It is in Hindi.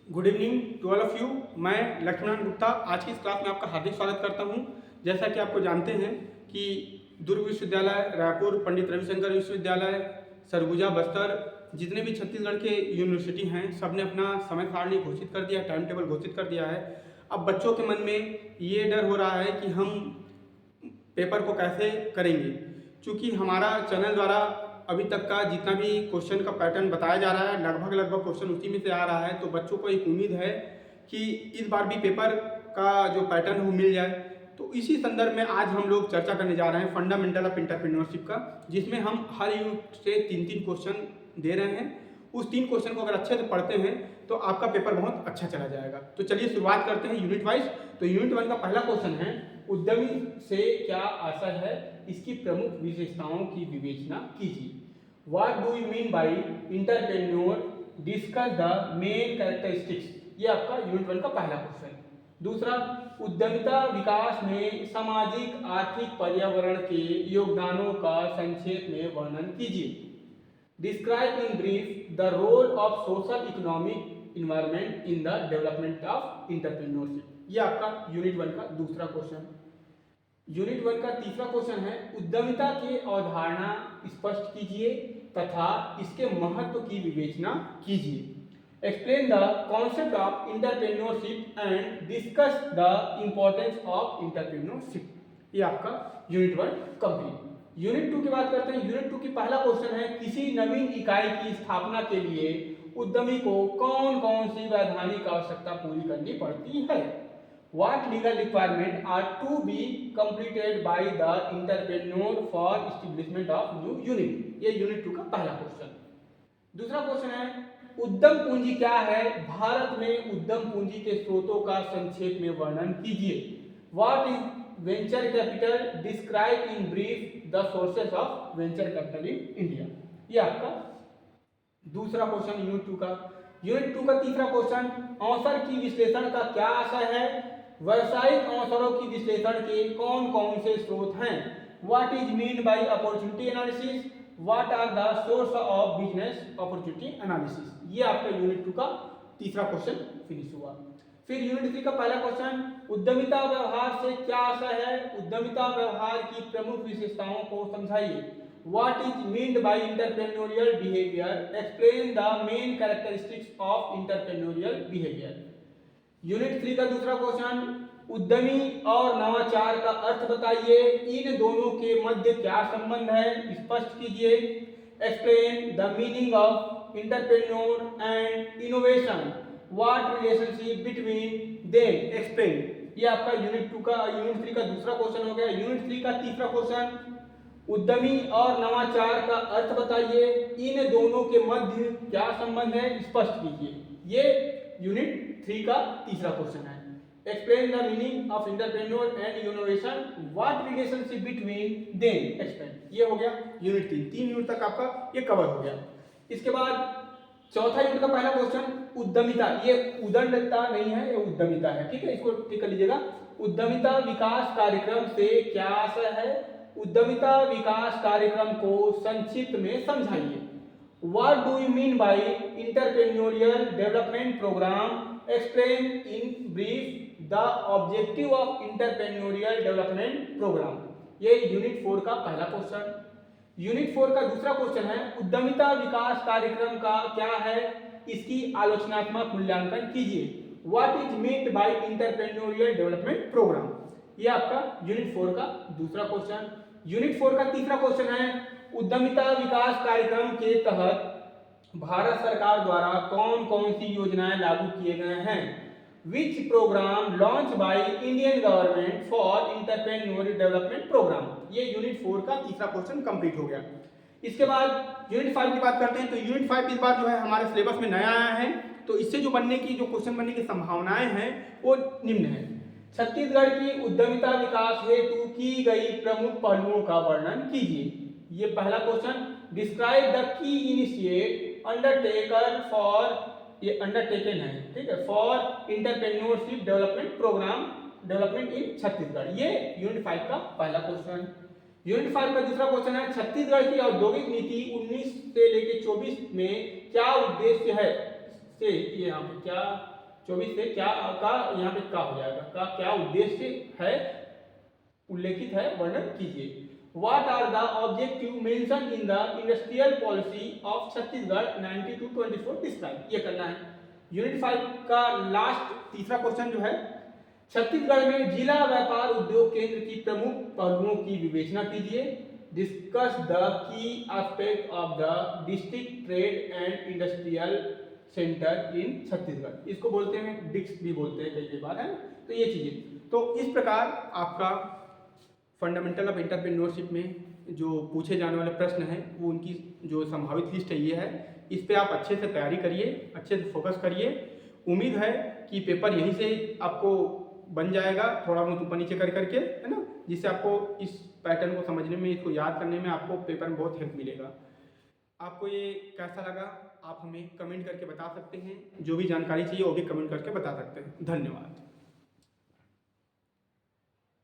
Good evening to all of you. मैं लक्ष्मण गुप्ता आज की इस क्लास में आपका हार्दिक स्वागत करता हूं। जैसा कि आपको जानते हैं कि दुर्ग विश्वविद्यालय, रायपुर पंडित रविशंकर विश्वविद्यालय, सरगुजा बस्तर, जितने भी छत्तीसगढ़ के यूनिवर्सिटी हैं सब ने अपना समय सारणी घोषित कर दिया, टाइम टेबल घोषित कर दिया है। अब बच्चों के मन में ये डर हो रहा है कि हम पेपर को कैसे करेंगे, क्योंकि हमारा चैनल द्वारा अभी तक का जितना भी क्वेश्चन का पैटर्न बताया जा रहा है लगभग क्वेश्चन उसी में से आ रहा है। तो बच्चों को एक उम्मीद है कि इस बार भी पेपर का जो पैटर्न है वो मिल जाए। तो इसी संदर्भ में आज हम लोग चर्चा करने जा रहे हैं फंडामेंटल ऑफ एंटरप्रेन्योरशिप का, जिसमें हम हर यूनिट से तीन क्वेश्चन दे रहे हैं। उस 3 क्वेश्चन को अगर अच्छे से पढ़ते हैं तो आपका पेपर बहुत अच्छा चला जाएगा। तो चलिए शुरुआत करते हैं यूनिट वाइज। तो यूनिट 1 का पहला क्वेश्चन है, उद्यमी से क्या आशा है, इसकी प्रमुख विशेषताओं की विवेचना कीजिए। What do you mean by entrepreneur? Discuss the main characteristics। ये आपका यूनिट 1 का पहला क्वेश्चन। दूसरा, उद्यमिता विकास में सामाजिक आर्थिक पर्यावरण के योगदानों का संक्षेप में वर्णन कीजिए। Describe in brief the role of social economic environment in the development of entrepreneurship। ये आपका यूनिट 1 का दूसरा क्वेश्चन। यूनिट 1 का तीसरा क्वेश्चन है, उद्यमिता की अवधारणा स्पष्ट कीजिए तथा इसके महत्व की विवेचना कीजिए। Explain the concept of entrepreneurship and discuss the importance of entrepreneurship. ये आपका यूनिट 1 कंप्लीट। यूनिट 2 की बात करते हैं। यूनिट 2 की पहला क्वेश्चन है, किसी नवीन इकाई की स्थापना के लिए उद्यमी को कौन कौन सी वैधानिक आवश्यकता पूरी करनी पड़ती है। What legal requirements are to be completed by the entrepreneur for establishment of new unit। ये यूनिट 2 का पहला क्वेश्चन। दूसरा क्वेश्चन है, उद्यम पूंजी क्या है, भारत में उद्यम पूंजी के स्रोतों का संक्षेप में वर्णन कीजिए। What is venture capital? Describe in brief the sources of venture capital in India। ये आपका दूसरा क्वेश्चन यूनिट 2 का। यूनिट 2 का तीसरा क्वेश्चन, अवसर की विश्लेषण का क्या आशय है, व्यावसायिक अवसरों की विश्लेषण के कौन कौन से स्रोत हैं। What is mean by opportunity analysis, what are the source of business opportunity analysis. ये आपका यूनिट 2 का तीसरा क्वेश्चन फिनिश हुआ। फिर यूनिट 3 का पहला क्वेश्चन, उद्यमिता व्यवहार से क्या आशय है, उद्यमिता व्यवहार की प्रमुख विशेषताओं को समझाइए। What is meant by entrepreneurial behaviour, explain the main characteristics of entrepreneurial behaviour. Unit 3 का दूसरा क्वेश्चन, उद्यमी और नवाचार का अर्थ बताइए, इन दोनों के मध्य क्या संबंध है, स्पष्ट कीजिए। Explain the meaning of entrepreneur and innovation, what relationship between them, explain. ये आपका यूनिट 3 का दूसरा क्वेश्चन हो गया। यूनिट 3 का तीसरा क्वेश्चन, उद्यमी और नवाचार का अर्थ बताइए, इन दोनों के मध्य क्या संबंध है, स्पष्ट कीजिए। ये यूनिट 3 का तीसरा क्वेश्चन है। Explain the meaning of entrepreneur and innovation, what relationship between them, explain. ये हो गया यूनिट 3 यूनिट तक आपका ये कवर हो गया। इसके बाद चौथा यूनिट का पहला क्वेश्चन, उद्यमिता। ये उदंडता नहीं है, ये उद्यमिता है, ठीक है, इसको टिक कर लीजिएगा। उद्यमिता विकास कार्यक्रम से क्या आशय है, उद्यमिता विकास कार्यक्रम को संक्षिप्त में समझाइए। What do you mean by entrepreneurial development program? Explain in brief the objective of entrepreneurial development program। ये यूनिट 4 का पहला क्वेश्चन। यूनिट 4 का दूसरा क्वेश्चन है, उद्यमिता विकास कार्यक्रम का क्या है, इसकी आलोचनात्मक मूल्यांकन कीजिए। What is meant by entrepreneurial development program। ये आपका यूनिट 4 का दूसरा क्वेश्चन। यूनिट 4 का तीसरा क्वेश्चन है, उद्यमिता विकास कार्यक्रम के तहत भारत सरकार द्वारा कौन कौन सी योजनाएं लागू किए गए हैं। Which program launch by Indian government for entrepreneurial development program. ये यूनिट 4 का तीसरा क्वेश्चन कंप्लीट हो गया। इसके बाद यूनिट 5 की बात करते हैं। तो यूनिट 5 इस बार जो है हमारे सिलेबस में नया आया है, तो इससे जो क्वेश्चन बनने की संभावनाएं हैं वो निम्न है। छत्तीसगढ़ की उद्यमिता विकास हेतु की गई प्रमुख पहलुओं का वर्णन कीजिए। ये पहला question, describe the key initiate undertaker for, ये अंडरटेकन है, ठीक है, for entrepreneurship development program development in Chhattisgarh. ये यूनिट 5 का पहला क्वेश्चन। यूनिट 5 का दूसरा क्वेश्चन है, छत्तीसगढ़ की औद्योगिक नीति 19 से लेकर 24 में क्या उद्देश्य है, से यहाँ पे क्या 24 से क्या का यहाँ पे का हो जाएगा, का क्या उद्देश्य है उल्लेखित है वर्णन कीजिए। What are the objective mentioned in the industrial policy of Chhattisgarh 92-24 describe, ये करना है। यूनिट 5 का लास्ट तीसरा क्वेश्चन जो है, छत्तीसगढ़ में जिला व्यापार उद्योग केंद्र की प्रमुख पहलुओं की विवेचना कीजिए। Discuss the key aspect of the district trade and industrial centre in Chhattisgarh, इसको बोलते हैं डिक्स भी बोलते हैं कई बार, है। तो ये चीजें, तो इस प्रकार आपका फंडामेंटल ऑफ एंटरप्रेन्योरशिप में जो पूछे जाने वाले प्रश्न हैं वो उनकी जो संभावित लिस्ट है ये है। इस पे आप अच्छे से तैयारी करिए, अच्छे से फोकस करिए। उम्मीद है कि पेपर यहीं से आपको बन जाएगा, थोड़ा बहुत ऊपर नीचे कर करके, है ना, जिससे आपको इस पैटर्न को समझने में, इसको याद करने में आपको पेपर में बहुत हेल्प मिलेगा। आपको ये कैसा लगा आप हमें कमेंट करके बता सकते हैं, जो भी जानकारी चाहिए वो भी कमेंट करके बता सकते हैं। धन्यवाद।